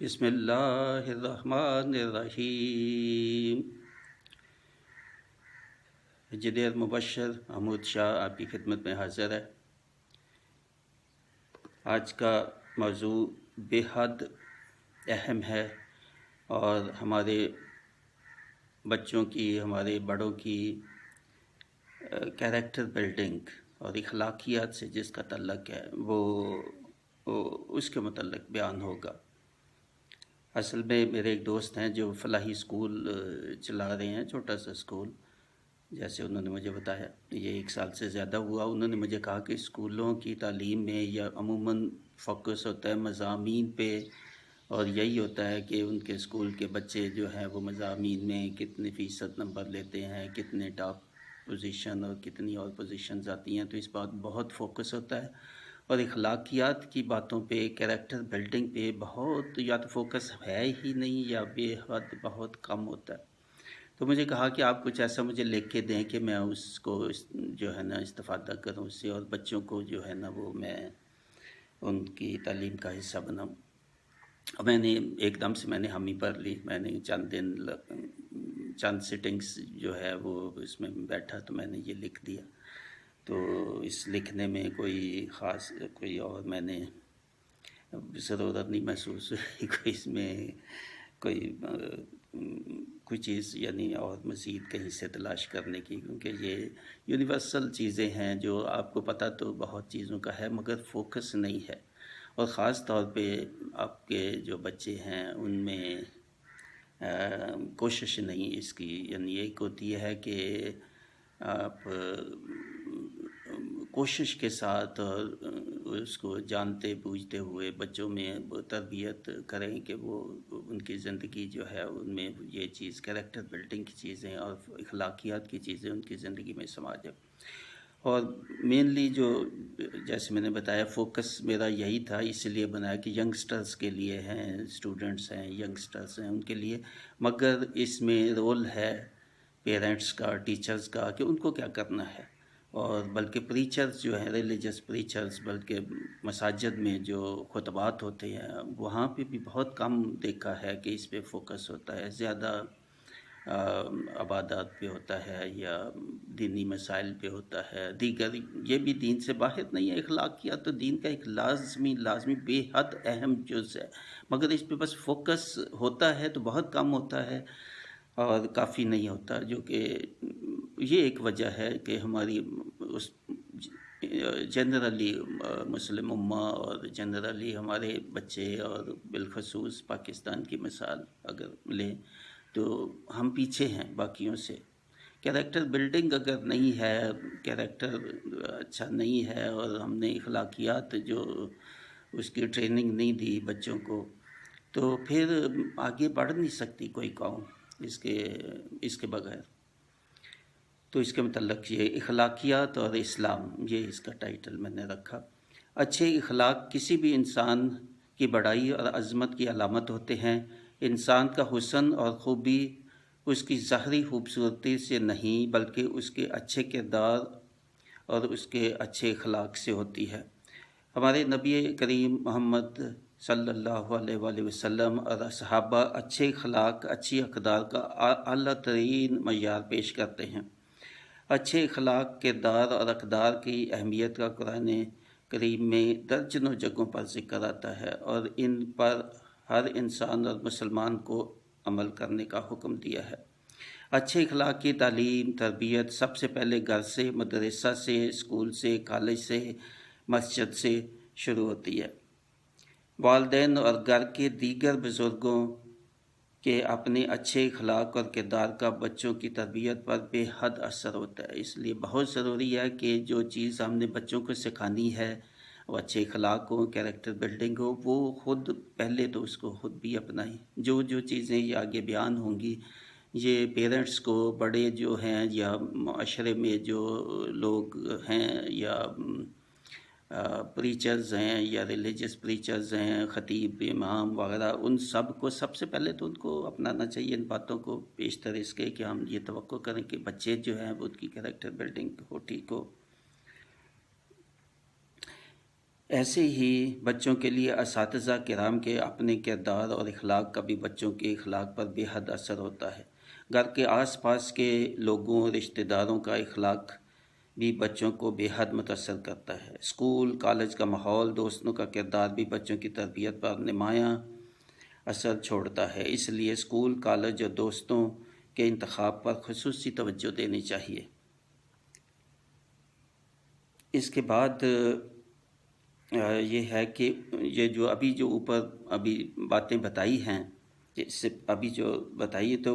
بسم اللہ الرحمن الرحیم۔ انجینئر مبشر محمود شاہ آپ کی خدمت میں حاضر ہے۔ آج کا موضوع بے حد اہم ہے اور ہمارے بچوں کی، ہمارے بڑوں کی کیریکٹر بلڈنگ اور اخلاقیات سے جس کا تعلق ہے وہ اس کے متعلق بیان ہوگا۔ اصل میں میرے ایک دوست ہیں جو فلاحی اسکول چلا رہے ہیں، چھوٹا سا اسکول، جیسے انہوں نے مجھے بتایا یہ 1 سال سے زیادہ ہوا۔ انہوں نے مجھے کہا کہ اسکولوں کی تعلیم میں یا عموماً فوکس ہوتا ہے مضامین پہ، اور یہی ہوتا ہے کہ ان کے اسکول کے بچے جو ہیں وہ مضامین میں کتنے فیصد نمبر لیتے ہیں، کتنے ٹاپ پوزیشن اور کتنی اور پوزیشنز آتی ہیں، تو اس بات بہت فوکس ہوتا ہے۔ اور اخلاقیات کی باتوں پہ، کیریکٹر بلڈنگ پہ بہت یا تو فوکس ہے ہی نہیں یا بے حد بہت کم ہوتا ہے۔ تو مجھے کہا کہ آپ کچھ ایسا مجھے لکھ کے دیں کہ میں اس کو جو ہے نا استفادہ کروں اس سے، اور بچوں کو جو ہے نا وہ میں ان کی تعلیم کا حصہ بناؤں۔ میں نے ایک دم سے میں نے حامی پر لی، میں نے چند سٹنگز جو ہے وہ اس میں بیٹھا تو میں نے یہ لکھ دیا۔ تو اس لکھنے میں کوئی خاص کوئی اور میں نے ضرورت نہیں محسوس ہوئی کوئی اس میں کوئی چیز یعنی اور مزید کہیں سے تلاش کرنے کی، کیونکہ یہ یونیورسل چیزیں ہیں جو آپ کو پتہ تو بہت چیزوں کا ہے مگر فوکس نہیں ہے، اور خاص طور پہ آپ کے جو بچے ہیں ان میں کوشش نہیں اس کی، یعنی ایک ہوتی ہے کہ آپ کوشش کے ساتھ اور اس کو جانتے بوجھتے ہوئے بچوں میں تربیت کریں کہ وہ ان کی زندگی جو ہے ان میں یہ چیز کیریکٹر بلڈنگ کی چیزیں اور اخلاقیات کی چیزیں ان کی زندگی میں سما جائیں۔ اور مینلی جو جیسے میں نے بتایا فوکس میرا یہی تھا، اس لیے بنایا کہ ینگسٹرز کے لیے ہیں، اسٹوڈنٹس ہیں، ینگسٹرز ہیں ان کے لیے، مگر اس میں رول ہے پیرنٹس کا، ٹیچرز کا کہ ان کو کیا کرنا ہے، اور بلکہ پریچرز جو ہیں ریلیجس پریچرز، بلکہ مساجد میں جو خطبات ہوتے ہیں وہاں پہ بھی بہت کم دیکھا ہے کہ اس پہ فوکس ہوتا ہے، زیادہ عبادات پہ ہوتا ہے یا دینی مسائل پہ ہوتا ہے، دیگر یہ بھی دین سے باہر نہیں ہے، اخلاقیات تو دین کا ایک لازمی بے حد اہم جز ہے، مگر اس پہ بس فوکس ہوتا ہے تو بہت کم ہوتا ہے اور کافی نہیں ہوتا، جو کہ یہ ایک وجہ ہے کہ ہماری اس جنرلی مسلم امہ اور جنرلی ہمارے بچے اور بالخصوص پاکستان کی مثال اگر لیں تو ہم پیچھے ہیں باقیوں سے۔ کیریکٹر بلڈنگ اگر نہیں ہے، کیریکٹر اچھا نہیں ہے اور ہم نے اخلاقیات جو اس کی ٹریننگ نہیں دی بچوں کو، تو پھر آگے بڑھ نہیں سکتی کوئی قوم اس کے بغیر۔ تو اس کے متعلق یہ اخلاقیات اور اسلام، یہ اس کا ٹائٹل میں نے رکھا۔ اچھے اخلاق کسی بھی انسان کی بڑائی اور عظمت کی علامت ہوتے ہیں۔ انسان کا حسن اور خوبی اس کی ظاہری خوبصورتی سے نہیں بلکہ اس کے اچھے کردار اور اس کے اچھے اخلاق سے ہوتی ہے۔ ہمارے نبی کریم محمد صلی اللہ علیہ وآلہ وسلم اور صحابہ اچھے اخلاق، اچھی اقدار کا اعلیٰ ترین معیار پیش کرتے ہیں۔ اچھے اخلاق، کردار اور اقدار کی اہمیت کا قرآن کریم میں درجنوں جگہوں پر ذکر آتا ہے، اور ان پر ہر انسان اور مسلمان کو عمل کرنے کا حکم دیا ہے۔ اچھے اخلاق کی تعلیم، تربیت سب سے پہلے گھر سے، مدرسہ سے، اسکول سے، کالج سے، مسجد سے شروع ہوتی ہے۔ والدین اور گھر کے دیگر بزرگوں کہ اپنے اچھے اخلاق اور کردار کا بچوں کی تربیت پر بے حد اثر ہوتا ہے، اس لیے بہت ضروری ہے کہ جو چیز ہم نے بچوں کو سکھانی ہے وہ اچھے اخلاق ہو، کیریکٹر بلڈنگ ہو، وہ خود پہلے تو اس کو خود بھی اپنائیں۔ جو چیزیں یہ آگے بیان ہوں گی یہ پیرنٹس کو، بڑے جو ہیں یا معاشرے میں جو لوگ ہیں یا پریچرز ہیں یا ریلیجس پریچرز ہیں، خطیب، امام وغیرہ، ان سب کو سب سے پہلے تو ان کو اپنانا چاہیے ان باتوں کو بیشتر اس کے کہ ہم یہ توقع کریں کہ بچے جو ہیں وہ ان کی کیریکٹر بلڈنگ ہو، ٹھیک ہو۔ ایسے ہی بچوں کے لیے اساتذہ کرام کے اپنے کردار اور اخلاق کا بھی بچوں کے اخلاق پر بے حد اثر ہوتا ہے۔ گھر کے آس پاس کے لوگوں رشتہ داروں کا اخلاق بھی بچوں کو بے حد متاثر کرتا ہے۔ اسکول کالج کا ماحول دوستوں کا کردار بھی بچوں کی تربیت پر نمایاں اثر چھوڑتا ہے، اس لیے اسکول کالج اور دوستوں کے انتخاب پر خصوصی توجہ دینی چاہیے۔ اس کے بعد یہ ہے کہ یہ جو اوپر ابھی باتیں بتائی ہیں، اس سے ابھی جو بتائی تو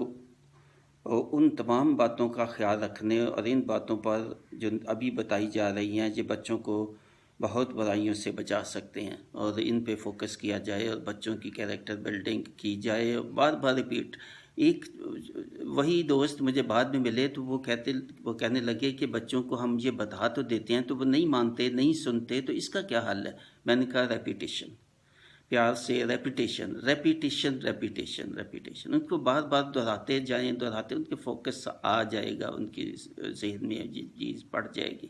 ان تمام باتوں کا خیال رکھنے اور ان باتوں پر جو ابھی بتائی جا رہی ہیں یہ بچوں کو بہت برائیوں سے بچا سکتے ہیں، اور ان پہ فوکس کیا جائے اور بچوں کی کیریکٹر بلڈنگ کی جائے۔ بار بار ریپیٹ، ایک وہی دوست مجھے بعد میں ملے تو وہ کہنے لگے کہ بچوں کو ہم یہ بتا تو دیتے ہیں تو وہ نہیں مانتے، نہیں سنتے، تو اس کا کیا حل ہے؟ میں نے کہا ریپیٹیشن، پیار سے ریپیٹیشن، ان کو بار بار دہراتے جائیں، ان کے فوکس آ جائے گا، ان کی ذہن میں یہ چیز پڑ جائے گی۔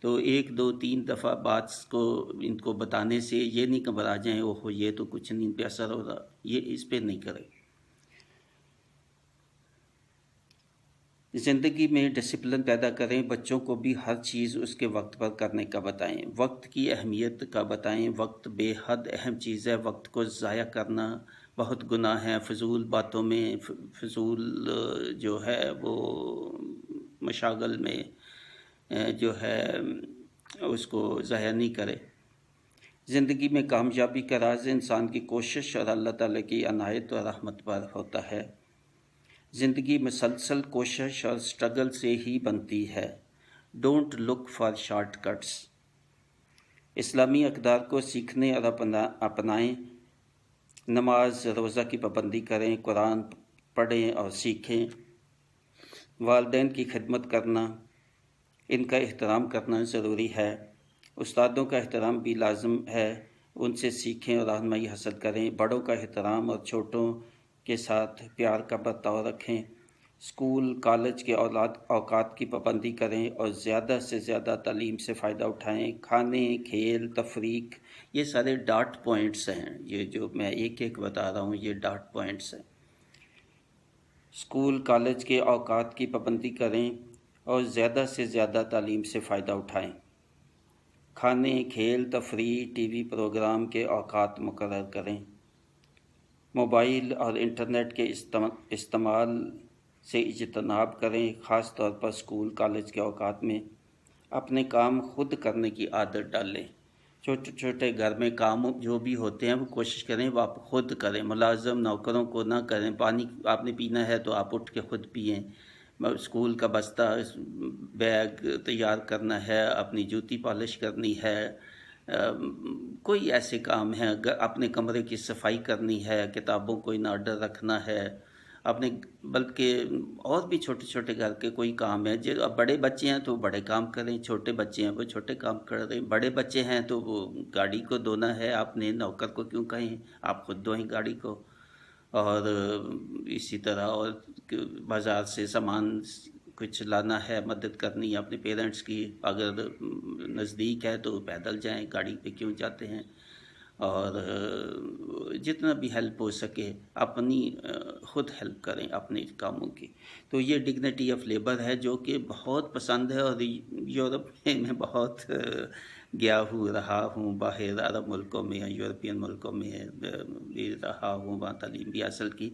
تو 1 2 3 دفعہ بات کو ان کو بتانے سے یہ نہیں گھبرا جائیں، اوہو یہ تو کچھ نہیں پہ اثر ہو رہا، یہ اس پہ نہیں کرے۔ زندگی میں ڈسپلن پیدا کریں، بچوں کو بھی ہر چیز اس کے وقت پر کرنے کا بتائیں، وقت کی اہمیت کا بتائیں۔ وقت بے حد اہم چیز ہے، وقت کو ضائع کرنا بہت گناہ ہے۔ فضول باتوں میں، فضول جو ہے وہ مشاغل میں جو ہے اس کو ضائع نہیں کرے۔ زندگی میں کامیابی کا راز انسان کی کوشش اور اللہ تعالیٰ کی عنایت اور رحمت پر ہوتا ہے۔ زندگی مسلسل کوشش اور سٹرگل سے ہی بنتی ہے۔ Don't look for shortcuts. اسلامی اقدار کو سیکھنے اور اپنائیں۔ نماز روزہ کی پابندی کریں، قرآن پڑھیں اور سیکھیں۔ والدین کی خدمت کرنا، ان کا احترام کرنا ضروری ہے۔ استادوں کا احترام بھی لازم ہے، ان سے سیکھیں اور رہنمائی حاصل کریں۔ بڑوں کا احترام اور چھوٹوں کے ساتھ پیار کا برتاؤ رکھیں۔ اسکول کالج کے اوقات کی پابندی کریں اور زیادہ سے زیادہ تعلیم سے فائدہ اٹھائیں۔ کھانے، کھیل، تفریح، یہ سارے ڈاٹ پوائنٹس ہیں، یہ جو میں ایک ایک بتا رہا ہوں یہ ڈاٹ پوائنٹس ہیں۔ اسکول کالج کے اوقات کی پابندی کریں اور زیادہ سے زیادہ تعلیم سے فائدہ اٹھائیں۔ کھانے، کھیل، تفریح، ٹی وی پروگرام کے اوقات مقرر کریں۔ موبائل اور انٹرنیٹ کے استعمال سے اجتناب کریں، خاص طور پر اسکول کالج کے اوقات میں۔ اپنے کام خود کرنے کی عادت ڈالیں۔ چھوٹے چھوٹے گھر میں کام جو بھی ہوتے ہیں وہ کوشش کریں وہ آپ خود کریں، ملازم نوکروں کو نہ کریں۔ پانی آپ نے پینا ہے تو آپ اٹھ کے خود پئیں۔ اسکول کا بستہ، بیگ تیار کرنا ہے، اپنی جوتی پالش کرنی ہے، کوئی ایسے کام ہیں، اپنے کمرے کی صفائی کرنی ہے، کتابوں کو ان آرڈر رکھنا ہے، اپنے بلکہ اور بھی چھوٹے چھوٹے گھر کے کوئی کام ہے۔ جو اب بڑے بچے ہیں تو بڑے کام کریں، چھوٹے بچے ہیں وہ چھوٹے کام کریں۔ بڑے بچے ہیں تو وہ گاڑی کو دھونا ہے، آپ نے نوکر کو کیوں کہیں، آپ خود دھوئیں گاڑی کو۔ اور اسی طرح اور بازار سے سامان کچھ لانا ہے، مدد کرنی ہے اپنے پیرنٹس کی، اگر نزدیک ہے تو پیدل جائیں، گاڑی پہ کیوں جاتے ہیں۔ اور جتنا بھی ہیلپ ہو سکے اپنی خود ہیلپ کریں اپنے کاموں کی۔ تو یہ ڈگنیٹی آف لیبر ہے جو کہ بہت پسند ہے، اور یورپ میں بہت گیا رہا ہوں، باہر عرب ملکوں میں، یورپین ملکوں میں بھی رہا ہوں، وہاں تعلیم بھی حاصل کی۔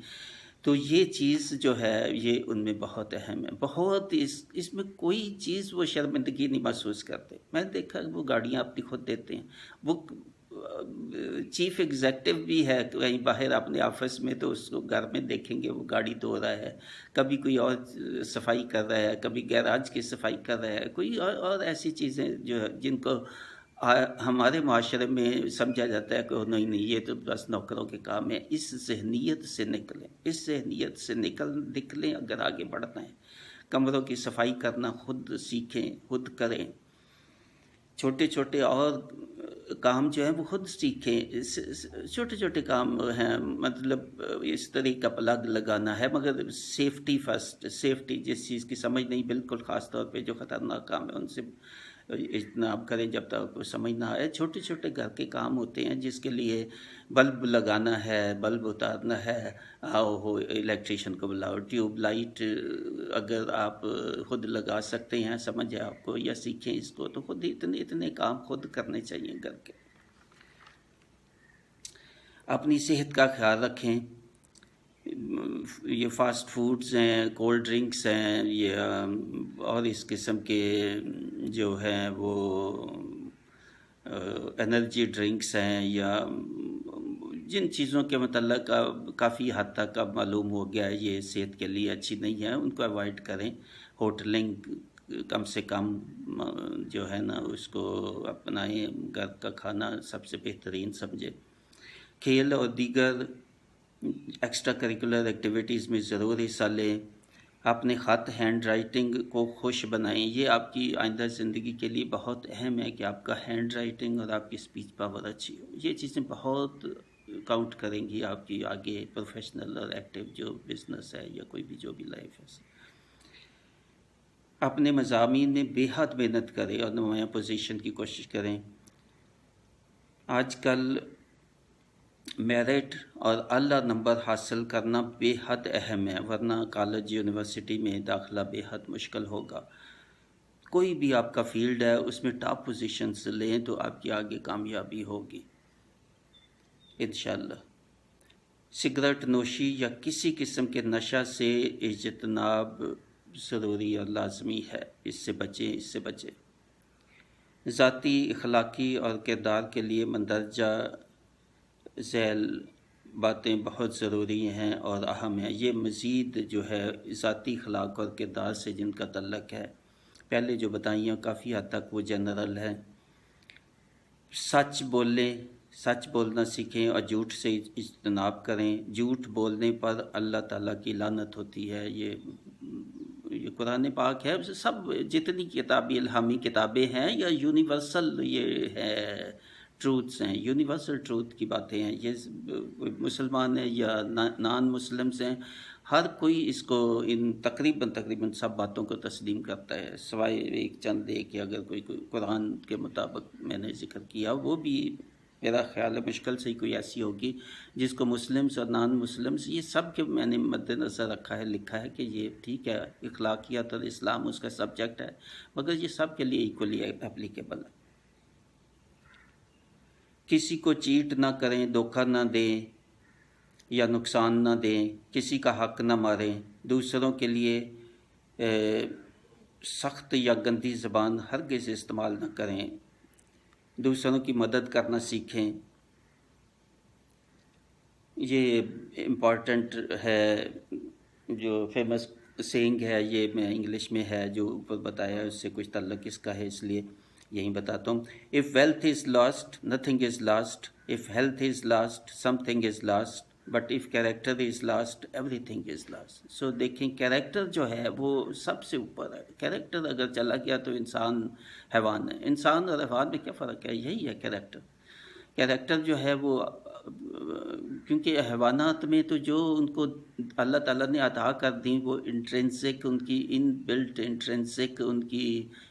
تو یہ چیز جو ہے یہ ان میں بہت اہم ہے، بہت اس میں کوئی چیز وہ شرمندگی نہیں محسوس کرتے۔ میں نے دیکھا وہ گاڑیاں اپنی خود دیتے ہیں، وہ چیف ایگزیکٹو بھی ہے کہیں باہر اپنے آفس میں تو اس کو گھر میں دیکھیں گے وہ گاڑی دھو رہا ہے، کبھی کوئی اور صفائی کر رہا ہے، کبھی گیراج کی صفائی کر رہا ہے، کوئی اور ایسی چیزیں جو جن کو ہمارے معاشرے میں سمجھا جاتا ہے کہ نہیں یہ تو بس نوکروں کے کام ہے۔ اس ذہنیت سے نکلیں، اس ذہنیت سے نکلیں اگر آگے بڑھنا ہے۔ کمروں کی صفائی کرنا خود سیکھیں، خود کریں۔ چھوٹے چھوٹے اور کام جو ہیں وہ خود سیکھیں، چھوٹے چھوٹے کام ہیں، مطلب اس طرح کا پلگ لگانا ہے، مگر سیفٹی فرسٹ، سیفٹی جس چیز کی سمجھ نہیں، بالکل خاص طور پہ جو خطرناک کام ہے ان سے اجتناب کریں جب تک آپ کو سمجھ نہ آئے. چھوٹے چھوٹے گھر کے کام ہوتے ہیں جس کے لیے بلب لگانا ہے، بلب اتارنا ہے، آؤ ہو الیکٹریشین کو بلاؤ. ٹیوب لائٹ اگر آپ خود لگا سکتے ہیں، سمجھ ہے آپ کو، یا سیکھیں اس کو، تو خود اتنے کام خود کرنے چاہیے گھر کے. اپنی صحت کا خیال رکھیں. یہ فاسٹ فوڈز ہیں، کولڈ ڈرنکس ہیں، یہ اور اس قسم کے جو ہیں وہ انرجی ڈرنکس ہیں، یا جن چیزوں کے متعلق کافی حد تک اب معلوم ہو گیا ہے یہ صحت کے لیے اچھی نہیں ہے، ان کو اوائڈ کریں. ہوٹلنگ کم سے کم جو ہے نا اس کو اپنائیں، گھر کا کھانا سب سے بہترین سمجھے. کھیل اور دیگر ایکسٹرا کریکولر ایکٹیویٹیز میں ضرور حصہ لیں. اپنے خط ہینڈ رائٹنگ کو خوش بنائیں. یہ آپ کی آئندہ زندگی کے لیے بہت اہم ہے کہ آپ کا ہینڈ رائٹنگ اور آپ کی اسپیچ پاور اچھی ہو. یہ چیزیں بہت کاؤنٹ کریں گی آپ کی آگے پروفیشنل اور ایکٹیو جو بزنس ہے یا کوئی بھی جو بھی لائف ہے. اپنے مضامین میں بے حد محنت کریں اور نمایاں پوزیشن کی کوشش کریں. آج کل میرٹ اور اعلیٰ نمبر حاصل کرنا بے حد اہم ہے، ورنہ کالج یونیورسٹی میں داخلہ بے حد مشکل ہوگا. کوئی بھی آپ کا فیلڈ ہے اس میں ٹاپ پوزیشنز لیں تو آپ کی آگے کامیابی ہوگی انشاءاللہ. سگریٹ نوشی یا کسی قسم کے نشہ سے اجتناب ضروری اور لازمی ہے. اس سے بچیں. ذاتی اخلاقی اور کردار کے لیے مندرجہ ذیل باتیں بہت ضروری ہیں اور اہم ہیں. یہ مزید جو ہے ذاتی اخلاق اور کردار سے جن کا تعلق ہے، پہلے جو بتائی ہیں کافی حد تک وہ جنرل ہے. سچ بولنا سیکھیں اور جھوٹ سے اجتناب کریں. جھوٹ بولنے پر اللہ تعالیٰ کی لعنت ہوتی ہے. یہ قرآن پاک ہے. سب جتنی کتابیں الہامی کتابیں ہیں یا یونیورسل یہ ہے ٹروتھس ہیں، یونیورسل ٹروتھ کی باتیں ہیں. یہ مسلمان ہیں یا نان مسلمز ہیں، ہر کوئی اس کو تقریباً سب باتوں کو تسلیم کرتا ہے، سوائے ایک چند کہ اگر کوئی قرآن کے مطابق میں نے ذکر کیا، وہ بھی میرا خیال ہے مشکل سے ہی کوئی ایسی ہوگی جس کو مسلمز اور نان مسلمز یہ سب کے میں نے مد نظر رکھا ہے، لکھا ہے کہ یہ ٹھیک ہے اخلاقیات اور اسلام اس کا سبجیکٹ ہے، مگر یہ سب کے لیے ایکولی اپلیکیبل ہے. کسی کو چیٹ نہ کریں، دھوکہ نہ دیں یا نقصان نہ دیں. کسی کا حق نہ ماریں. دوسروں کے لیے سخت یا گندی زبان ہرگز استعمال نہ کریں. دوسروں کی مدد کرنا سیکھیں. یہ امپورٹنٹ ہے، جو فیمس سینگ ہے، یہ میں انگلش میں ہے جو اوپر بتایا ہے، اس سے کچھ تعلق اس کا ہے، اس لیے یہی بتاتا ہوں. If wealth is lost, nothing is lost. If health is lost, something is lost. But if character is lost, everything is lost. So دیکھیں کریکٹر جو ہے وہ سب سے اوپر ہے. کریکٹر اگر چلا گیا تو انسان حیوان ہے. انسان اور حیوان میں کیا فرق ہے؟ یہی ہے کریکٹر. کریکٹر جو ہے وہ، کیونکہ حیوانات میں تو جو ان کو اللہ تعالیٰ نے عطا کر دیں وہ انٹرنسک، ان کی ان بلٹ انٹرنسک ان کی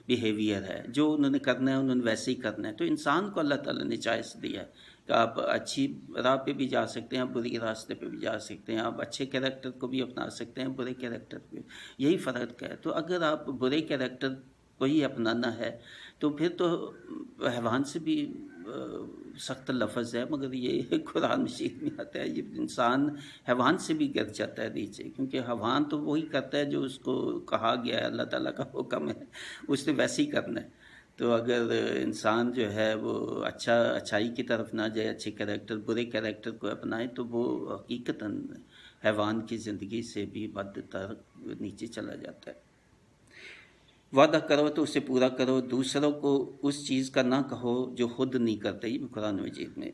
بیہیویئر ہے، جو انہوں نے کرنا ہے انہوں نے ویسے ہی کرنا ہے. تو انسان کو اللہ تعالیٰ نے چوائس دیا ہے کہ آپ اچھی راہ پہ بھی جا سکتے ہیں، بری راستے پہ بھی جا سکتے ہیں، آپ اچھے کیریکٹر کو بھی اپنا سکتے ہیں، برے کیریکٹر پہ. یہی فرق ہے. تو اگر آپ برے کیریکٹر کو ہی اپنانا ہے تو پھر تو حیوان سے بھی سخت لفظ ہے، مگر یہ قرآن مجید میں آتا ہے یہ انسان حیوان سے بھی گر جاتا ہے نیچے، کیونکہ حیوان تو وہی کرتا ہے جو اس کو کہا گیا ہے، اللہ تعالیٰ کا حکم ہے، اس نے ویسے ہی کرنا ہے. تو اگر انسان جو ہے وہ اچھائی کی طرف نہ جائے، اچھے کریکٹر برے کریکٹر کو اپنائے، تو وہ حقیقتاً حیوان کی زندگی سے بھی بدتر نیچے چلا جاتا ہے. وعدہ کرو تو اسے پورا کرو. دوسروں کو اس چیز کا نہ کہو جو خود نہیں کرتے. یہ قرآن مجید میں.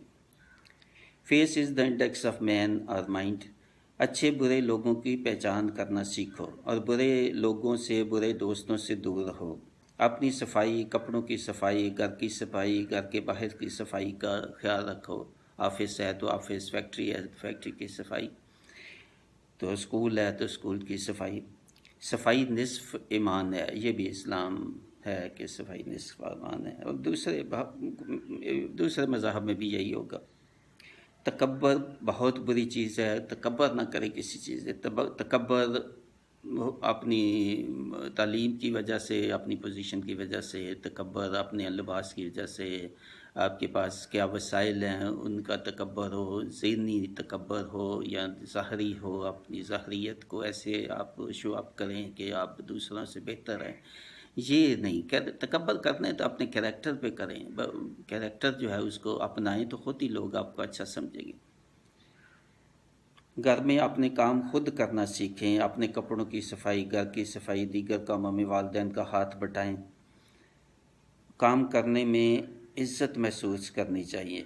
Face is the index of man اور مائنڈ. اچھے برے لوگوں کی پہچان کرنا سیکھو اور برے لوگوں سے، برے دوستوں سے دور رہو. اپنی صفائی، کپڑوں کی صفائی، گھر کی صفائی، گھر کے باہر کی صفائی کا خیال رکھو. آفس ہے تو آفس، فیکٹری ہے تو فیکٹری کی صفائی، تو اسکول ہے تو اسکول کی صفائی. صفائی نصف ایمان ہے، یہ بھی اسلام ہے کہ صفائی نصف ایمان ہے، اور دوسرے مذاہب میں بھی یہی ہوگا۔ تکبر بہت بری چیز ہے، تکبر نہ کرے کسی چیز سے۔ تکبر اپنی تعلیم کی وجہ سے، اپنی پوزیشن کی وجہ سے، تکبر اپنے لباس کی وجہ سے، آپ کے پاس کیا وسائل ہیں ان کا تکبر ہو، ذہنی تکبر ہو یا ظاہری ہو، اپنی ظاہریت کو ایسے آپ شو اپ کریں کہ آپ دوسروں سے بہتر ہیں، یہ نہیں۔ تکبر کرنا ہے تو اپنے کریکٹر پہ کریں، کریکٹر جو ہے اس کو اپنائیں تو خود ہی لوگ آپ کو اچھا سمجھیں گے۔ گھر میں اپنے کام خود کرنا سیکھیں، اپنے کپڑوں کی صفائی، گھر کی صفائی، دیگر کاموں میں والدین کا ہاتھ بٹائیں۔ کام کرنے میں عزت محسوس کرنی چاہیے۔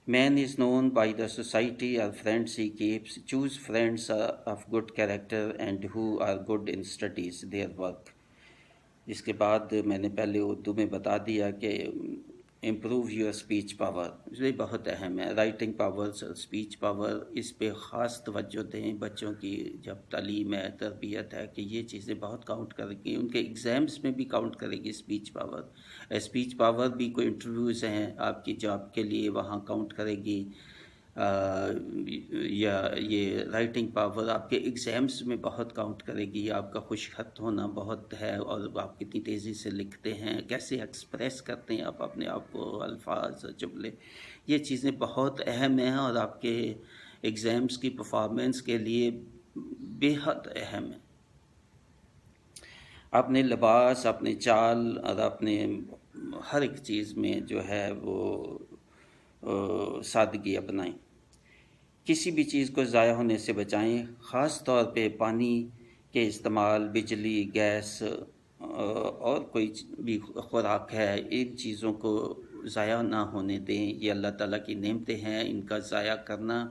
Man is known by the society or friends he keeps. Choose friends of good character and who are good in studies, their work. اس کے بعد میں نے پہلے اردو میں بتا دیا کہ امپروو یور اسپیچ پاور، یہ بہت اہم ہے۔ رائٹنگ پاور، اسپیچ پاور، اس پہ خاص توجہ دیں۔ بچوں کی جب تعلیم ہے، تربیت ہے، کہ یہ چیزیں بہت کاؤنٹ کرے گی، ان کے ایگزامس میں بھی کاؤنٹ کرے گی اسپیچ پاور۔ اسپیچ پاور بھی کوئی انٹرویوز ہیں آپ کی جاب کے لیے، وہاں کاؤنٹ کرے گی۔ یا یہ رائٹنگ پاور آپ کے ایگزامس میں بہت کاؤنٹ کرے گی۔ آپ کا خوش خط ہونا بہت ہے، اور آپ کتنی تیزی سے لکھتے ہیں، کیسے ایکسپریس کرتے ہیں آپ اپنے آپ کو، الفاظ، جملے، یہ چیزیں بہت اہم ہیں اور آپ کے ایگزامس کی پرفارمنس کے لیے بے حد اہم ہے۔ اپنے لباس، اپنے چال اور اپنے ہر ایک چیز میں جو ہے وہ سادگی اپنائیں۔ کسی بھی چیز کو ضائع ہونے سے بچائیں، خاص طور پہ پانی کے استعمال، بجلی، گیس اور کوئی بھی خوراک ہے، ان چیزوں کو ضائع نہ ہونے دیں۔ یہ اللہ تعالیٰ کی نعمتیں ہیں، ان کا ضائع کرنا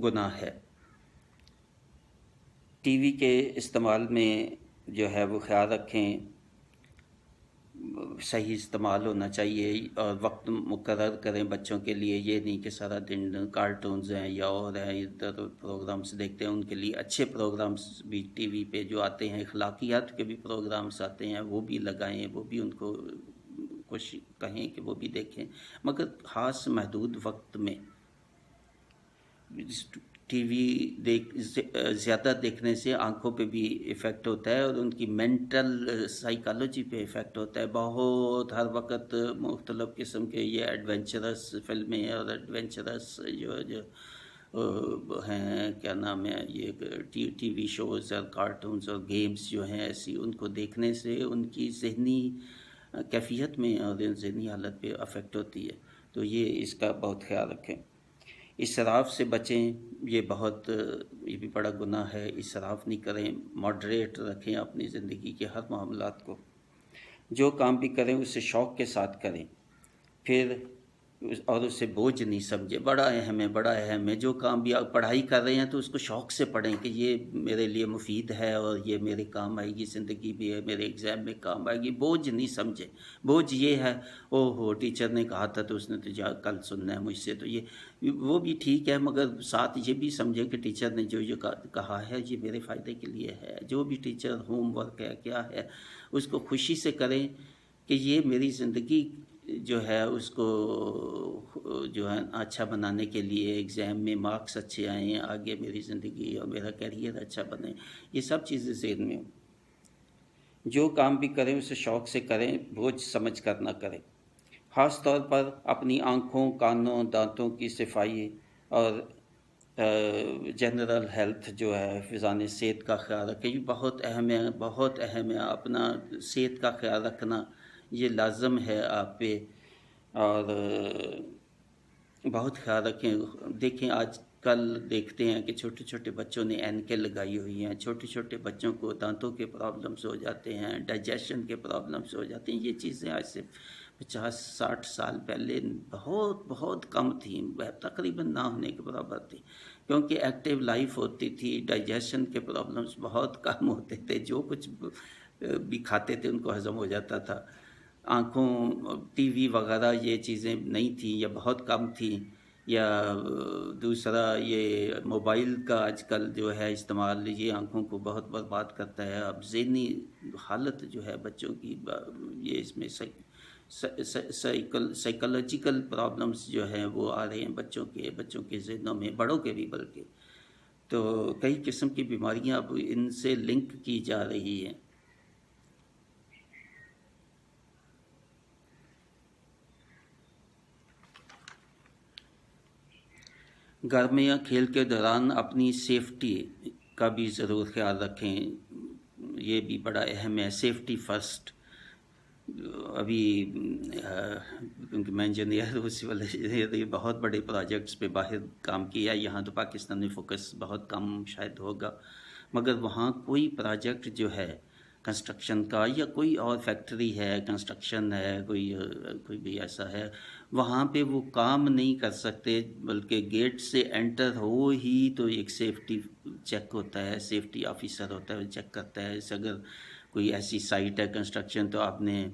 گناہ ہے۔ ٹی وی کے استعمال میں جو ہے وہ خیال رکھیں، صحیح استعمال ہونا چاہیے، اور وقت مقرر کریں بچوں کے لیے۔ یہ نہیں کہ سارا دن کارٹونز ہیں یا اور ہیں، ادھر پروگرامز دیکھتے ہیں۔ ان کے لیے اچھے پروگرامز بھی ٹی وی پہ جو آتے ہیں، اخلاقیات کے بھی پروگرامز آتے ہیں، وہ بھی لگائیں، وہ بھی ان کو کہیں کہ وہ بھی دیکھیں، مگر خاص محدود وقت میں۔ ٹی وی زیادہ دیکھنے سے آنکھوں پہ بھی ایفیکٹ ہوتا ہے، اور ان کی مینٹل سائیکالوجی پہ ایفیکٹ ہوتا ہے بہت۔ ہر وقت مختلف قسم کے یہ ایڈونچرس فلمیں اور ایڈونچرس جو ہیں، کیا نام ہے، یہ ٹی وی شوز اور کارٹونز اور گیمز جو ہیں ایسی، ان کو دیکھنے سے ان کی ذہنی کیفیت میں اور ذہنی حالت پہ افیکٹ ہوتی ہے۔ تو یہ اس کا بہت خیال رکھیں۔ اسراف سے بچیں، یہ بھی بڑا گناہ ہے۔ اسراف نہیں کریں، ماڈریٹ رکھیں اپنی زندگی کے ہر معاملات کو۔ جو کام بھی کریں اسے شوق کے ساتھ کریں، اور اسے بوجھ نہیں سمجھے۔ بڑا اہم ہے، بڑا اہم ہے۔ جو کام بھی آپ پڑھائی کر رہے ہیں تو اس کو شوق سے پڑھیں کہ یہ میرے لیے مفید ہے اور یہ میرے کام آئے گی، زندگی بھی ہے، میرے ایگزام میں کام آئے گی۔ بوجھ نہیں سمجھے۔ بوجھ یہ ہے، او ہو ٹیچر نے کہا تھا تو اس نے تو کل سننا ہے مجھ سے، تو وہ بھی ٹھیک ہے، مگر ساتھ یہ بھی سمجھے کہ ٹیچر نے جو کہا ہے یہ میرے فائدے کے لیے ہے۔ جو بھی ٹیچر ہوم ورک ہے، کیا ہے، اس کو خوشی سے کریں کہ یہ میری زندگی جو ہے اس کو جو ہے اچھا بنانے کے لیے، ایگزام میں مارکس اچھے آئیں، آگے میری زندگی اور میرا کیریئر اچھا بنے، یہ سب چیزیں ذہن میں ہوں۔ جو کام بھی کریں اسے شوق سے کریں، بوجھ سمجھ کر نہ کریں۔ خاص طور پر اپنی آنکھوں، کانوں، دانتوں کی صفائی اور جنرل ہیلتھ جو ہے، حفظان صحت کا خیال رکھیں۔ یہ بہت اہم ہے، بہت اہم ہے۔ اپنا صحت کا خیال رکھنا یہ لازم ہے آپ پہ، اور بہت خیال رکھیں۔ دیکھیں آج کل دیکھتے ہیں کہ چھوٹے چھوٹے بچوں نے اینکیں لگائی ہوئی ہیں، چھوٹے چھوٹے بچوں کو دانتوں کے پرابلمس ہو جاتے ہیں، ڈائجیشن کے پرابلمس ہو جاتے ہیں۔ یہ چیزیں آج سے 50-60 سال پہلے بہت بہت کم تھیں، تقریباً نہ ہونے کے برابر تھی، کیونکہ ایکٹیو لائف ہوتی تھی، ڈائجیشن کے پرابلمس بہت کم ہوتے تھے، جو کچھ بھی کھاتے تھے ان کو ہضم ہو جاتا تھا۔ آنکھوں، ٹی وی وغیرہ یہ چیزیں نہیں تھیں یا بہت کم تھیں۔ یا دوسرا یہ موبائل کا آج کل جو ہے استعمال، یہ آنکھوں کو بہت برباد کرتا ہے. اب ذہنی حالت جو ہے بچوں کی، یہ اس میں سائیکولوجیکل پرابلمس جو ہیں وہ آ رہے ہیں بچوں کے ذہنوں میں، بڑوں کے بھی بلکہ. تو کئی قسم کی بیماریاں اب ان سے لنک کی جا رہی ہیں. گھر میں یا کھیل کے دوران اپنی سیفٹی کا بھی ضرور خیال رکھیں، یہ بھی بڑا اہم ہے. Safety first. ابھی کیونکہ میں انجینئر ہوں، اسی وجہ سے بہت بڑے پروجیکٹس پہ باہر کام کیا. یہاں تو پاکستان میں فوکس بہت کم شاید ہوگا، مگر وہاں کوئی پروجیکٹ جو ہے کنسٹرکشن کا یا کوئی اور فیکٹری ہے، کنسٹرکشن ہے، کوئی بھی ایسا ہے، وہاں پہ وہ کام نہیں کر سکتے، بلکہ گیٹ سے انٹر ہو ہی تو ایک سیفٹی چیک ہوتا ہے، سیفٹی آفیسر ہوتا ہے، چیک کرتا ہے. اگر کوئی ایسی سائٹ ہے کنسٹرکشن، تو آپ نے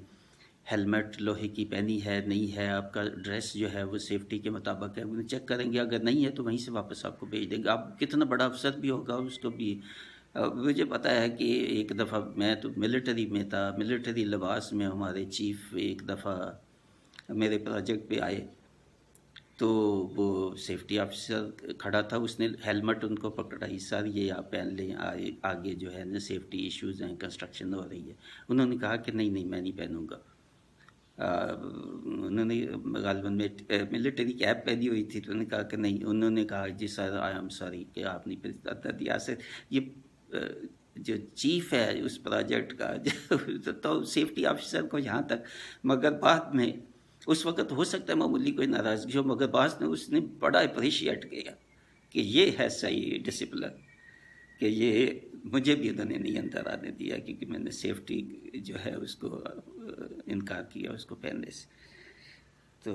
ہیلمٹ لوہے کی پہنی ہے نہیں ہے، آپ کا ڈریس جو ہے وہ سیفٹی کے مطابق ہے، انہیں چیک کریں گے. اگر نہیں ہے تو وہیں سے واپس آپ کو بھیج دیں گے. آپ کتنا بڑا افسر بھی ہوگا اس کو بھی. مجھے پتہ ہے کہ ایک دفعہ میں تو ملٹری میں تھا، ملٹری لباس میں ہمارے چیف ایک دفعہ میرے پروجیکٹ پہ آئے، تو وہ سیفٹی آفیسر کھڑا تھا، اس نے ہیلمٹ ان کو پکڑائی، سر یہ آپ پہن لیں، آگے جو ہے نا سیفٹی ایشوز ہیں، کنسٹرکشن ہو رہی ہے. انہوں نے کہا کہ نہیں میں نہیں پہنوں گا. انہوں نے غالباً ملٹری کیپ پہنی ہوئی تھی، تو انہوں نے کہا کہ نہیں. انہوں نے کہا جی سر آئی ایم سوری کہ آپ نہیں پہنتا. ریاست یہ جو چیف ہے اس پروجیکٹ کا تو سیفٹی آفیسر کو یہاں تک، مگر بعد میں اس وقت ہو سکتا ہے معمولی کوئی ناراضگی ہو، مگر بعد میں اس نے بڑا اپریشیٹ کیا کہ یہ ہے صحیح ڈسپلن، کہ یہ مجھے بھی انہوں نے نہیں اندر آنے دیا کیونکہ میں نے سیفٹی جو ہے اس کو انکار کیا اس کو پہننے سے. تو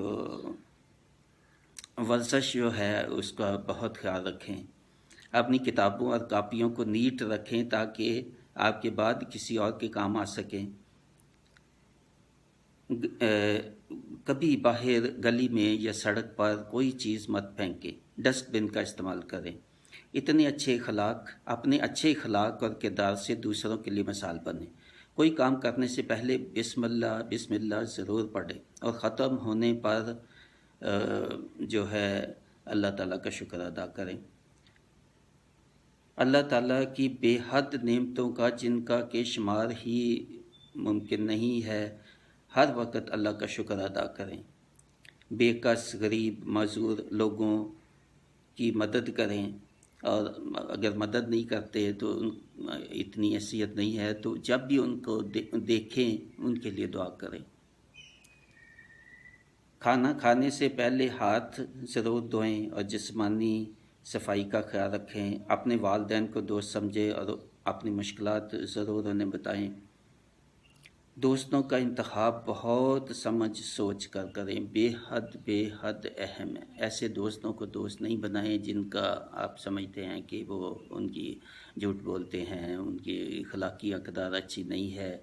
ورزش جو ہے اس کا بہت خیال رکھیں. اپنی کتابوں اور کاپیوں کو نیٹ رکھیں تاکہ آپ کے بعد کسی اور کے کام آ سکیں. کبھی باہر گلی میں یا سڑک پر کوئی چیز مت پھینکیں، ڈسٹ بن کا استعمال کریں. اپنے اچھے اخلاق اور کردار سے دوسروں کے لیے مثال بنیں. کوئی کام کرنے سے پہلے بسم اللہ ضرور پڑھیں، اور ختم ہونے پر جو ہے اللہ تعالیٰ کا شکر ادا کریں. اللہ تعالیٰ کی بے حد نعمتوں کا جن کا کہ شمار ہی ممکن نہیں ہے، ہر وقت اللہ کا شکر ادا کریں. بے کس، غریب، معذور لوگوں کی مدد کریں، اور اگر مدد نہیں کرتے تو اتنی حیثیت نہیں ہے تو جب بھی ان کو دیکھیں ان کے لیے دعا کریں. کھانا کھانے سے پہلے ہاتھ ضرور دھوئیں اور جسمانی صفائی کا خیال رکھیں. اپنے والدین کو دوست سمجھیں اور اپنی مشکلات ضرور انہیں بتائیں. دوستوں کا انتخاب بہت سمجھ سوچ کر کریں، بے حد اہم ہے. ایسے دوستوں کو دوست نہیں بنائیں جن کا آپ سمجھتے ہیں کہ وہ ان کی جھوٹ بولتے ہیں، ان کی اخلاقی اقدار اچھی نہیں ہے،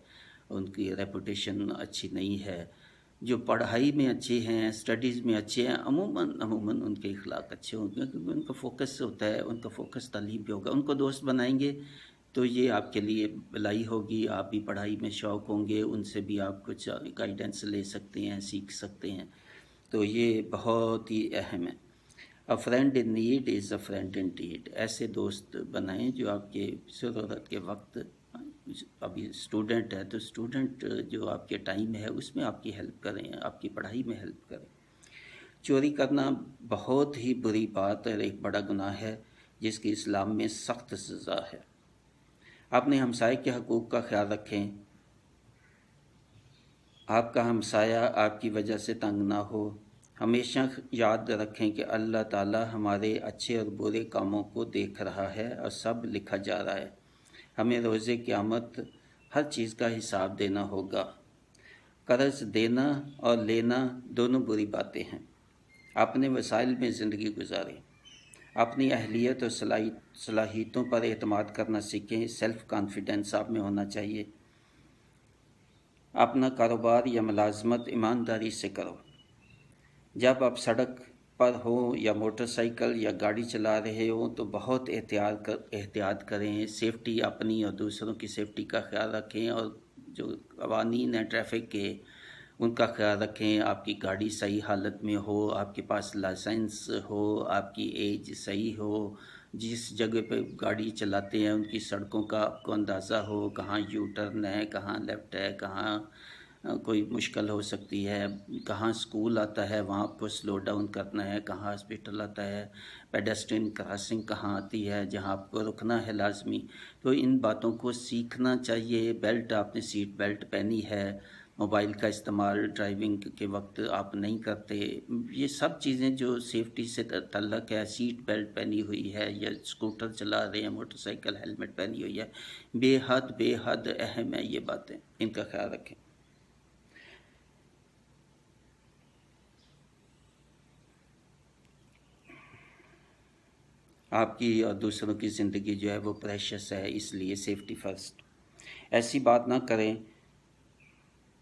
ان کی ریپوٹیشن اچھی نہیں ہے. جو پڑھائی میں اچھے ہیں، اسٹڈیز میں اچھے ہیں، عموماً ان کے اخلاق اچھے ہوں گے کیونکہ ان کا فوکس ہوتا ہے، ان کا فوکس تعلیم پہ ہوگا. ان کو دوست بنائیں گے تو یہ آپ کے لیے بھلائی ہوگی، آپ بھی پڑھائی میں شوق ہوں گے، ان سے بھی آپ کچھ گائیڈنس لے سکتے ہیں، سیکھ سکتے ہیں. تو یہ بہت ہی اہم ہے. A friend in need is a friend indeed. ایسے دوست بنائیں جو آپ کے ضرورت کے وقت، ابھی اسٹوڈنٹ ہے تو اسٹوڈنٹ جو آپ کے ٹائم ہے اس میں آپ کی ہیلپ کریں، آپ کی پڑھائی میں ہیلپ کریں. چوری کرنا بہت ہی بری بات اور ایک بڑا گناہ ہے جس کی اسلام میں سخت سزا ہے. اپنے ہمسائے کے حقوق کا خیال رکھیں. آپ کا ہمسایہ آپ کی وجہ سے تنگ نہ ہو. ہمیشہ یاد رکھیں کہ اللہ تعالیٰ ہمارے اچھے اور برے کاموں کو دیکھ رہا ہے اور سب لکھا جا رہا ہے. ہمیں روز قیامت ہر چیز کا حساب دینا ہوگا. قرض دینا اور لینا دونوں بری باتیں ہیں. اپنے وسائل میں زندگی گزاریں. اپنی اہلیت اور صلاحیتوں پر اعتماد کرنا سیکھیں. سیلف کانفیڈنس آپ میں ہونا چاہیے. اپنا کاروبار یا ملازمت ایمانداری سے کرو. جب آپ سڑک پر ہوں یا موٹر سائیکل یا گاڑی چلا رہے ہوں تو بہت احتیاط کریں، سیفٹی اپنی اور دوسروں کی سیفٹی کا خیال رکھیں، اور جو قوانین ہیں ٹریفک کے ان کا خیال رکھیں. آپ کی گاڑی صحیح حالت میں ہو، آپ کے پاس لائسنس ہو، آپ کی ایج صحیح ہو، جس جگہ پہ گاڑی چلاتے ہیں ان کی سڑکوں کا آپ کو اندازہ ہو، کہاں یو ٹرن ہے، کہاں لیفٹ ہے، کہاں کوئی مشکل ہو سکتی ہے، کہاں سکول آتا ہے وہاں آپ کو سلو ڈاؤن کرنا ہے، کہاں ہاسپٹل آتا ہے، پیڈسٹرین کراسنگ کہاں آتی ہے جہاں آپ کو رکنا ہے لازمی. تو ان باتوں کو سیکھنا چاہیے. بیلٹ، آپ نے سیٹ بیلٹ پہنی ہے، موبائل کا استعمال ڈرائیونگ کے وقت آپ نہیں کرتے، یہ سب چیزیں جو سیفٹی سے تعلق ہے. سیٹ بیلٹ پہنی ہوئی ہے یا اسکوٹر چلا رہے ہیں، موٹر سائیکل، ہیلمٹ پہنی ہوئی ہے، بے حد اہم ہے یہ باتیں، ان کا خیال رکھیں. آپ کی اور دوسروں کی زندگی جو ہے وہ پریشس ہے، اس لیے سیفٹی فرسٹ. ایسی بات نہ کریں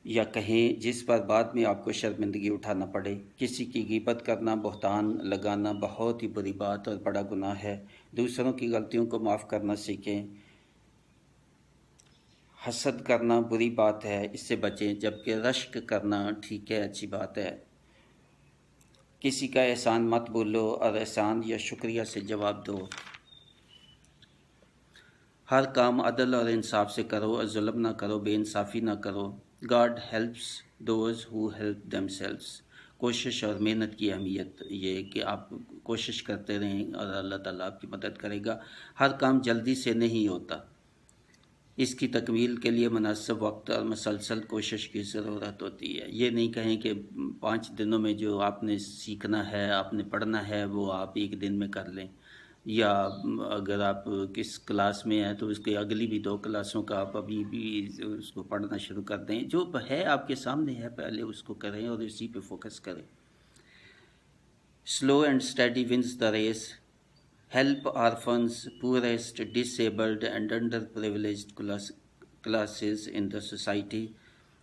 یا کہیں جس پر بعد میں آپ کو شرمندگی اٹھانا پڑے. کسی کی غیبت کرنا، بہتان لگانا بہت ہی بری بات اور بڑا گناہ ہے. دوسروں کی غلطیوں کو معاف کرنا سیکھیں. حسد کرنا بری بات ہے، اس سے بچیں، جبکہ رشک کرنا ٹھیک ہے، اچھی بات ہے. کسی کا احسان مت بولو اور احسان یا شکریہ سے جواب دو. ہر کام عدل اور انصاف سے کرو اور ظلم نہ کرو، بے انصافی نہ کرو. God helps those who help them selves. کوشش اور محنت کی اہمیت یہ کہ آپ کوشش کرتے رہیں اور اللہ تعالیٰ آپ کی مدد کرے گا. ہر کام جلدی سے نہیں ہوتا، اس کی تکمیل کے لیے مناسب وقت اور مسلسل کوشش کی ضرورت ہوتی ہے. یہ نہیں کہیں کہ 5 دنوں میں جو آپ نے سیکھنا ہے، آپ نے پڑھنا ہے، وہ آپ ایک دن میں کر لیں، یا اگر آپ کس کلاس میں ہیں تو اس کے اگلی بھی 2 کلاسوں کا آپ ابھی بھی اس کو پڑھنا شروع کر دیں. جو ہے آپ کے سامنے ہے پہلے اس کو کریں اور اسی پہ فوکس کریں. Slow and steady wins the race. Help orphans, poorest, disabled and underprivileged classes in the society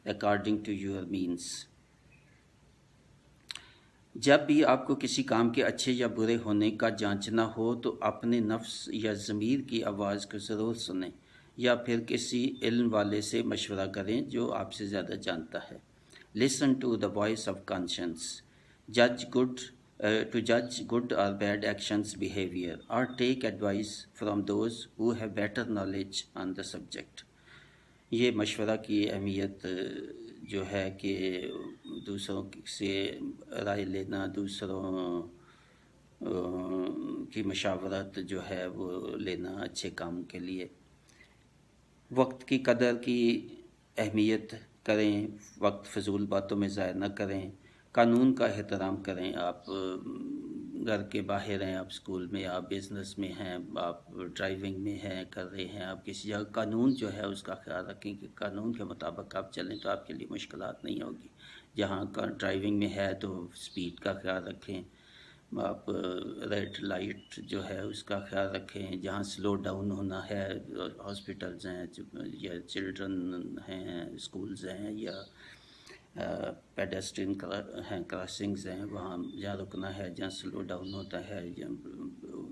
according to your means. جب بھی آپ کو کسی کام کے اچھے یا برے ہونے کا جانچنا ہو تو اپنے نفس یا ضمیر کی آواز کو ضرور سنیں، یا پھر کسی علم والے سے مشورہ کریں جو آپ سے زیادہ جانتا ہے. Listen to the voice of conscience. To judge good or bad actions, behavior, or take advice from those who have better knowledge on the subject. یہ مشورہ کی اہمیت جو ہے کہ دوسروں سے رائے لینا، دوسروں کی مشاورت جو ہے وہ لینا اچھے کام کے لیے. وقت کی قدر کی اہمیت کریں، وقت فضول باتوں میں ضائع نہ کریں. قانون کا احترام کریں. آپ گھر کے باہر ہیں، آپ اسکول میں، آپ بزنس میں ہیں، آپ ڈرائیونگ میں ہیں، کر رہے ہیں، آپ کسی جگہ، قانون جو ہے اس کا خیال رکھیں کہ قانون کے مطابق آپ چلیں تو آپ کے لیے مشکلات نہیں ہوگی. جہاں ڈرائیونگ میں ہے تو سپیڈ کا خیال رکھیں، آپ ریڈ لائٹ جو ہے اس کا خیال رکھیں. جہاں سلو ڈاؤن ہونا ہے، ہاسپٹلز ہیں یا چلڈرن ہیں، اسکولز ہیں، یا پیڈسٹرین ہیں، کراسنگز ہیں، وہاں جہاں رکنا ہے، جہاں سلو ڈاؤن ہوتا ہے،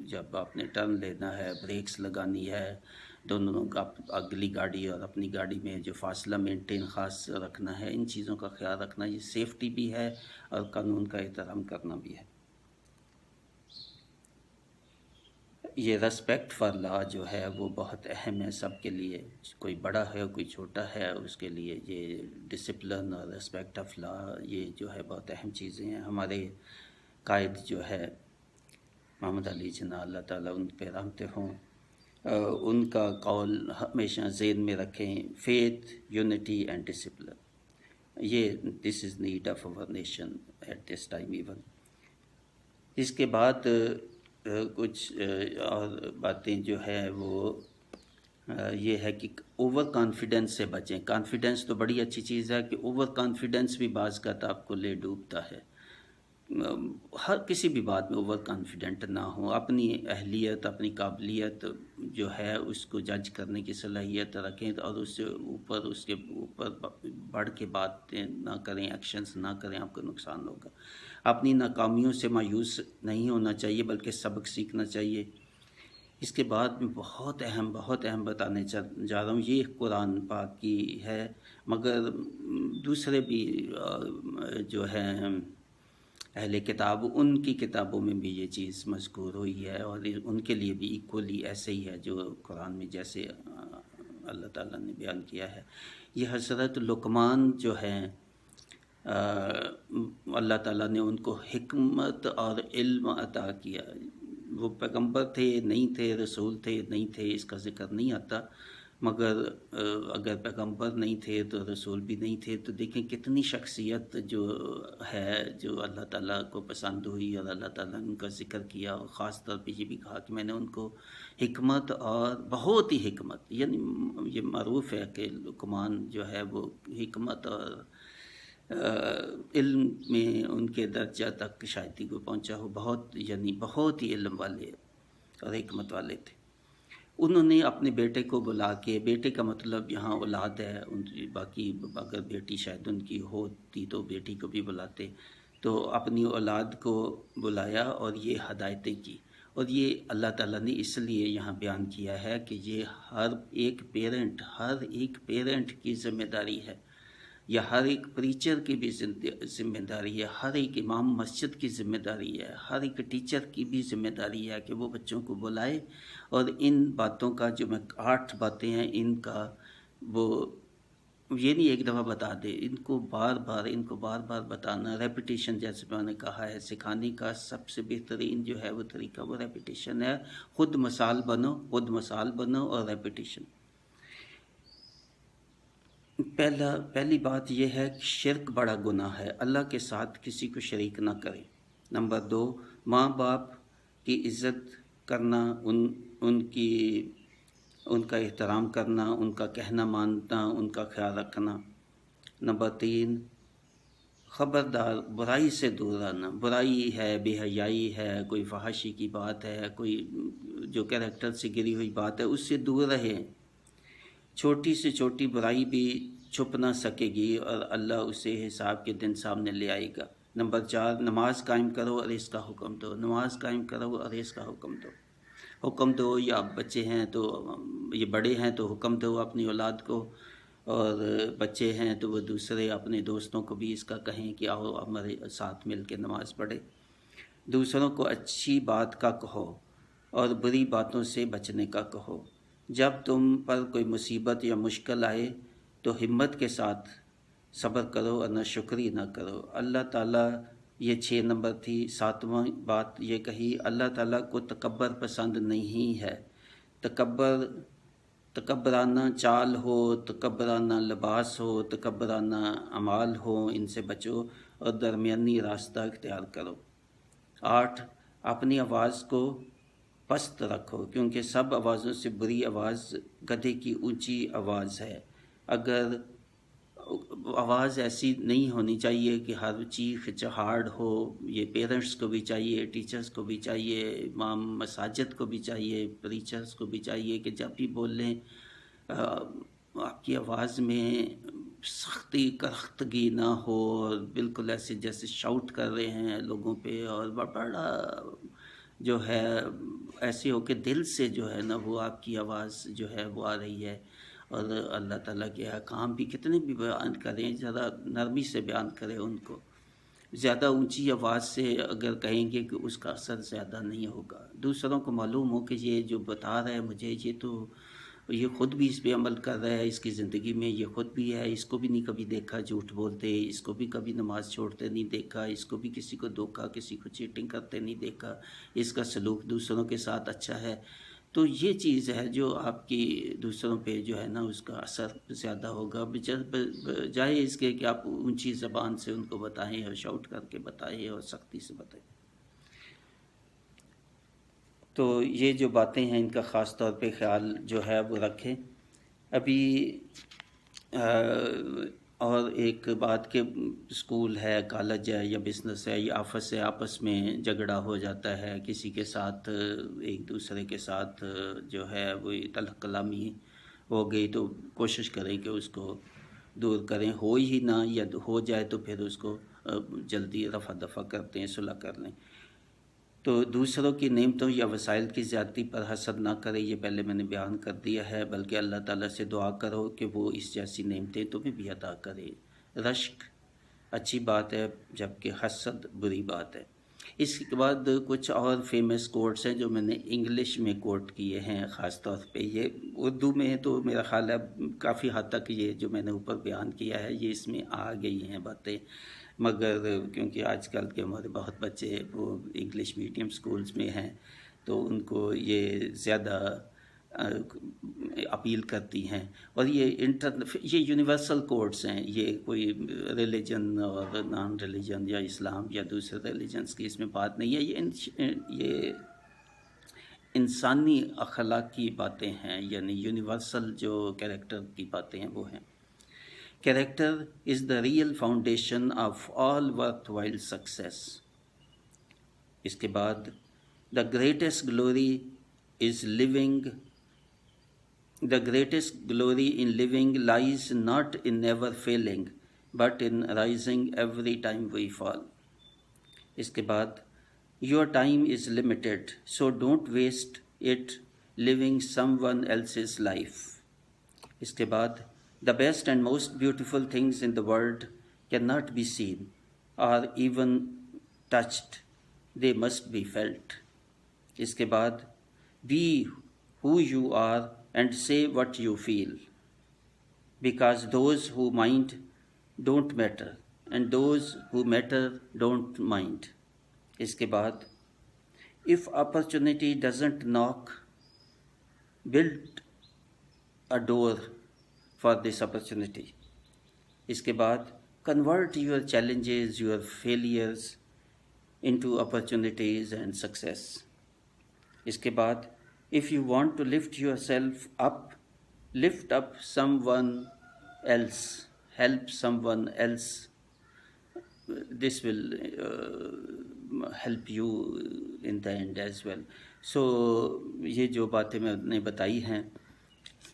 جب آپ نے ٹرن لینا ہے، بریکس لگانی ہے، دونوں کا اگلی گاڑی اور اپنی گاڑی میں جو فاصلہ مینٹین خاص رکھنا ہے، ان چیزوں کا خیال رکھنا، یہ سیفٹی بھی ہے اور قانون کا احترام کرنا بھی ہے. یہ ریسپیکٹ فار لا جو ہے وہ بہت اہم ہے سب کے لیے، کوئی بڑا ہے کوئی چھوٹا ہے، اس کے لیے یہ ڈسپلن اور ریسپیکٹ آف لا یہ جو ہے بہت اہم چیزیں ہیں. ہمارے قائد جو ہے محمد علی جناح، اللہ تعالیٰ ان پہ رحمتیں ہوں، ان کا قول ہمیشہ ذہن میں رکھیں: فیتھ، یونٹی اینڈ ڈسپلن. یہ this is need of our nation at this time even. اس کے بعد کچھ اور باتیں جو ہے وہ یہ ہے کہ اوور کانفیڈنس سے بچیں. کانفیڈنس تو بڑی اچھی چیز ہے کہ اوور کانفیڈنس بھی بعض کا آپ کو لے ڈوبتا ہے. ہر کسی بھی بات میں اوور کانفیڈنٹ نہ ہوں، اپنی اہلیت اپنی قابلیت جو ہے اس کو جج کرنے کی صلاحیت رکھیں اور اس کے اوپر بڑھ کے باتیں نہ کریں، ایکشنز نہ کریں، آپ کو نقصان ہوگا۔ اپنی ناکامیوں سے مایوس نہیں ہونا چاہیے بلکہ سبق سیکھنا چاہیے۔ اس کے بعد میں بہت اہم بتانے جا رہا ہوں، یہ قرآن پاک کی ہے، مگر دوسرے بھی جو ہیں اہل کتاب، ان کی کتابوں میں بھی یہ چیز مذکور ہوئی ہے، اور ان کے لیے بھی ایکولی ایسے ہی ہے جو قرآن میں جیسے اللہ تعالیٰ نے بیان کیا ہے۔ یہ حضرت لقمان جو ہیں، اللہ تعالیٰ نے ان کو حکمت اور علم عطا کیا۔ وہ پیغمبر تھے نہیں تھے، رسول تھے نہیں تھے، اس کا ذکر نہیں آتا، مگر اگر پیغمبر نہیں تھے تو رسول بھی نہیں تھے، تو دیکھیں کتنی شخصیت جو ہے جو اللہ تعالیٰ کو پسند ہوئی، اور اللہ تعالیٰ نے ان کا ذکر کیا، اور خاص طور پہ یہ بھی کہا کہ میں نے ان کو حکمت اور بہت ہی حکمت، یعنی یہ معروف ہے کہ لقمان جو ہے وہ حکمت اور علم میں ان کے درجہ تک شاید ہی کوئی پہنچا ہو، بہت ہی علم والے اور حکمت والے تھے۔ انہوں نے اپنے بیٹے کو بلا کے، بیٹے کا مطلب یہاں اولاد ہے، باقی اگر بیٹی شاید ان کی ہوتی تو بیٹی کو بھی بلاتے، تو اپنی اولاد کو بلایا اور یہ ہدایتیں کی، اور یہ اللہ تعالیٰ نے اس لیے یہاں بیان کیا ہے کہ یہ ہر ایک پیرنٹ کی ذمہ داری ہے، یا ہر ایک پریچر کی بھی ذمہ داری ہے، ہر ایک امام مسجد کی ذمہ داری ہے، ہر ایک ٹیچر کی بھی ذمہ داری ہے کہ وہ بچوں کو بلائے، اور ان باتوں کا جو میں 8 باتیں ہیں ان کا وہ یہ نہیں ایک دفعہ بتا دے، ان کو بار بار بتانا، ریپیٹیشن، جیسے میں نے کہا ہے، سکھانے کا سب سے بہترین جو ہے وہ طریقہ وہ ریپیٹیشن ہے۔ خود مثال بنو اور ریپیٹیشن۔ پہلی بات یہ ہے کہ شرک بڑا گناہ ہے، اللہ کے ساتھ کسی کو شریک نہ کریں۔ نمبر 2، ماں باپ کی عزت کرنا، ان کا احترام کرنا، ان کا کہنا ماننا، ان کا خیال رکھنا۔ نمبر 3، خبردار برائی سے دور رہنا، برائی ہے، بے حیائی ہے، کوئی فحاشی کی بات ہے، کوئی جو کریکٹر سے گری ہوئی بات ہے، اس سے دور رہیں۔ چھوٹی سے چھوٹی برائی بھی چھپ نہ سکے گی اور اللہ اسے حساب کے دن سامنے لے آئے گا۔ نمبر 4، نماز قائم کرو اور اس کا حکم دو، نماز قائم کرو اور اس کا حکم دو، یا بچے ہیں تو یہ بڑے ہیں تو حکم دو اپنی اولاد کو، اور بچے ہیں تو وہ دوسرے اپنے دوستوں کو بھی اس کا کہیں کہ آؤ ہمارے ساتھ مل کے نماز پڑھے۔ دوسروں کو اچھی بات کا کہو اور بری باتوں سے بچنے کا کہو۔ جب تم پر کوئی مصیبت یا مشکل آئے تو ہمت کے ساتھ صبر کرو اور ناشکری نہ کرو۔ اللہ تعالیٰ، یہ 6 نمبر تھی۔ 7واں بات یہ کہی، اللہ تعالیٰ کو تکبر پسند نہیں ہے۔ تکبرانہ چال ہو، تکبرانہ لباس ہو، تکبرانہ اعمال ہو، ان سے بچو اور درمیانی راستہ اختیار کرو۔ 8، اپنی آواز کو پست رکھو، کیونکہ سب آوازوں سے بری آواز گدھے کی اونچی آواز ہے۔ اگر آواز ایسی نہیں ہونی چاہیے کہ ہر چیخ چہاڑ ہو، یہ پیرنٹس کو بھی چاہیے، ٹیچرز کو بھی چاہیے، امام مساجد کو بھی چاہیے، پریچرز کو بھی چاہیے کہ جب بھی بول لیں آپ کی آواز میں سختی کرختگی نہ ہو، بالکل ایسے جیسے شاؤٹ کر رہے ہیں لوگوں پہ، اور بڑا جو ہے ایسے ہو کہ دل سے جو ہے نا وہ آپ کی آواز جو ہے وہ آ رہی ہے۔ اور اللہ تعالیٰ کے احکام بھی کتنے بھی بیان کریں، زیادہ نرمی سے بیان کریں ان کو۔ زیادہ اونچی آواز سے اگر کہیں گے کہ اس کا اثر زیادہ نہیں ہوگا۔ دوسروں کو معلوم ہو کہ یہ جو بتا رہا ہے مجھے، یہ خود بھی اس پہ عمل کر رہا ہے، اس کی زندگی میں یہ خود بھی ہے، اس کو بھی نہیں کبھی دیکھا جھوٹ بولتے، اس کو بھی کبھی نماز چھوڑتے نہیں دیکھا، اس کو بھی کسی کو دھوکا، کسی کو چیٹنگ کرتے نہیں دیکھا، اس کا سلوک دوسروں کے ساتھ اچھا ہے، تو یہ چیز ہے جو آپ کی دوسروں پہ جو ہے نا اس کا اثر زیادہ ہوگا، بجائے اس کے کہ آپ اونچی زبان سے ان کو بتائیں اور شاؤٹ کر کے بتائیں اور سختی سے بتائیں۔ تو یہ جو باتیں ہیں ان کا خاص طور پہ خیال جو ہے وہ رکھیں۔ ابھی اور ایک بات کہ اسکول ہے، کالج ہے یا بزنس ہے یا آفس ہے، آپس میں جھگڑا ہو جاتا ہے، کسی کے ساتھ ایک دوسرے کے ساتھ جو ہے وہ تلخ کلامی ہو گئی، تو کوشش کریں کہ اس کو دور کریں، ہو ہی نہ یا ہو جائے تو پھر اس کو جلدی رفع دفع کرتے ہیں، صلح کر لیں۔ تو دوسروں کی نعمتوں یا وسائل کی زیادتی پر حسد نہ کرے، یہ پہلے میں نے بیان کر دیا ہے، بلکہ اللہ تعالیٰ سے دعا کرو کہ وہ اس جیسی نعمتیں تمہیں بھی عطا کرے۔ رشک اچھی بات ہے جبکہ حسد بری بات ہے۔ اس کے بعد کچھ اور فیمس کوٹس ہیں جو میں نے انگلش میں کوٹ کیے ہیں، خاص طور پہ یہ اردو میں تو میرا خیال ہے کافی حد تک یہ جو میں نے اوپر بیان کیا ہے یہ اس میں آ گئی ہیں باتیں، مگر کیونکہ آج کل کے ہمارے بہت بچے وہ انگلش میڈیم سکولز میں ہیں تو ان کو یہ زیادہ اپیل کرتی ہیں، اور یہ یونیورسل کوڈس ہیں، یہ کوئی ریلیجن اور نان ریلیجن یا اسلام یا دوسرے ریلیجنس کی اس میں بات نہیں ہے، یہ انسانی اخلاقی باتیں ہیں، یعنی یونیورسل جو کیریکٹر کی باتیں ہیں وہ ہیں۔ Character is the real foundation of all worthwhile success. اس کے بعد the greatest glory is living The greatest glory in living lies not in never failing, but in rising every time we fall. اس کے بعد your time is limited, so don't waste it living someone else's life. اس کے بعد the best and most beautiful things in the world cannot be seen or even touched, they must be felt. اس کے بعد be who you are and say what you feel, because those who mind don't matter and those who matter don't mind. اس کے بعد if opportunity doesn't knock, build a door for this opportunity. اس کے بعد convert your challenges, your failures into opportunities and success. اس کے بعد if you want to lift yourself up, lift up someone else, help someone else. This will help you in the end as well. So یہ جو باتیں میں نے بتائی ہیں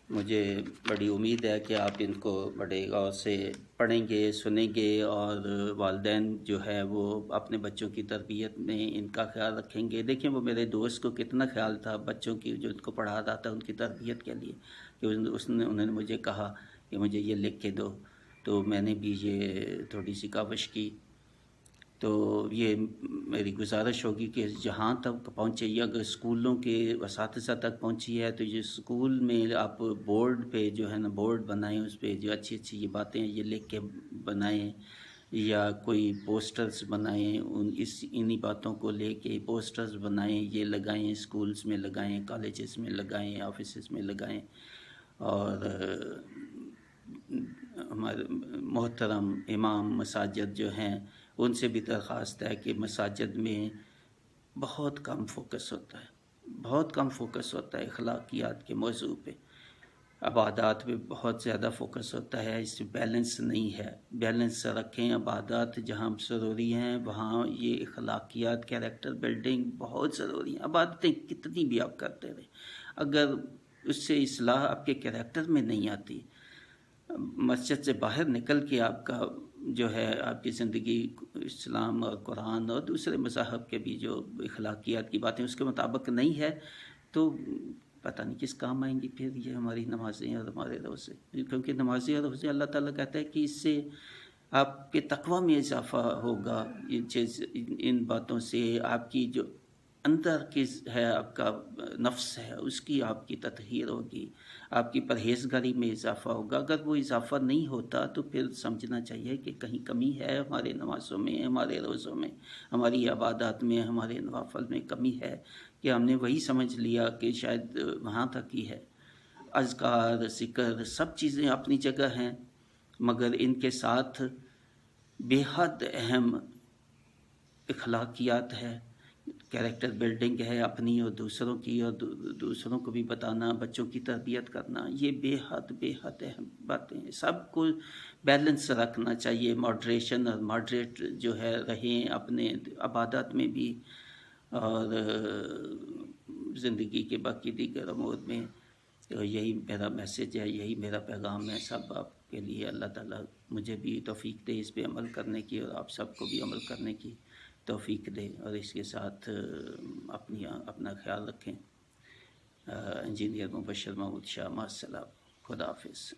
مجھے بڑی امید ہے کہ آپ ان کو بڑے غور سے پڑھیں گے، سنیں گے، اور والدین جو ہے وہ اپنے بچوں کی تربیت میں ان کا خیال رکھیں گے۔ دیکھیں وہ میرے دوست کو کتنا خیال تھا بچوں کی، جو ان کو پڑھا رہا تھا ان کی تربیت کے لیے، کہ انہوں نے مجھے کہا کہ مجھے یہ لکھ کے دو، تو میں نے بھی یہ تھوڑی سی کاوش کی۔ تو یہ میری گزارش ہوگی کہ جہاں تک پہنچے، یہ اگر اسکولوں کے اساتذہ تک پہنچی ہے تو یہ اسکول میں آپ بورڈ پہ جو ہے نا بورڈ بنائیں، اس پہ جو اچھی اچھی یہ باتیں یہ لکھ کے بنائیں، یا کوئی پوسٹرز بنائیں، انہی باتوں کو لے کے پوسٹرز بنائیں، یہ لگائیں، اسکولز میں لگائیں، کالجز میں لگائیں، آفیسز میں لگائیں۔ اور ہمارے محترم امام مساجد جو ہیں ان سے بھی درخواست ہے کہ مساجد میں بہت کم فوکس ہوتا ہے، بہت کم فوکس ہوتا ہے اخلاقیات کے موضوع پہ، عبادات پہ بہت زیادہ فوکس ہوتا ہے، اس سے بیلنس نہیں ہے۔ بیلنس رکھیں، عبادات جہاں ضروری ہیں وہاں یہ اخلاقیات کیریکٹر بلڈنگ بہت ضروری ہیں۔ عبادتیں کتنی بھی آپ کرتے رہیں، اگر اس سے اصلاح آپ کے کیریکٹر میں نہیں آتی، مسجد سے باہر نکل کے آپ کا جو ہے آپ کی زندگی اسلام اور قرآن اور دوسرے مذاہب کے بھی جو اخلاقیات کی باتیں اس کے مطابق نہیں ہے تو پتہ نہیں کس کام آئیں گی پھر یہ ہماری نمازیں اور ہمارے روزے، کیونکہ نمازیں اور روزے اللہ تعالیٰ کہتا ہے کہ اس سے آپ کے تقویٰ میں اضافہ ہوگا، ان باتوں سے آپ کی جو اندر کی ہے آپ کا نفس ہے اس کی آپ کی تطہیر ہوگی، آپ کی پرہیزگاری میں اضافہ ہوگا۔ اگر وہ اضافہ نہیں ہوتا تو پھر سمجھنا چاہیے کہ کہیں کمی ہے ہمارے نمازوں میں، ہمارے روزوں میں، ہماری عبادات میں، ہمارے نوافل میں کمی ہے، کہ ہم نے وہی سمجھ لیا کہ شاید وہاں تک ہی ہے۔ اذکار، ذکر، سب چیزیں اپنی جگہ ہیں، مگر ان کے ساتھ بے حد اہم اخلاقیات ہے، کیریکٹر بلڈنگ ہے اپنی اور دوسروں کی، اور دوسروں کو بھی بتانا، بچوں کی تربیت کرنا، یہ بے حد اہم باتیں ہیں. سب کو بیلنس رکھنا چاہیے، ماڈریشن اور ماڈریٹ جو ہے رہیں اپنے عبادات میں بھی اور زندگی کے باقی دیگر امور میں. تو یہی میرا میسیج ہے، یہی میرا پیغام ہے سب آپ کے لیے. اللہ تعالیٰ مجھے بھی توفیق دے اس پہ عمل کرنے کی، اور آپ سب کو بھی عمل کرنے کی توفیق دے. اور اس کے ساتھ اپنا خیال رکھیں. انجینئر مبشر محمود شاہ، مع السلام، خدا حافظ.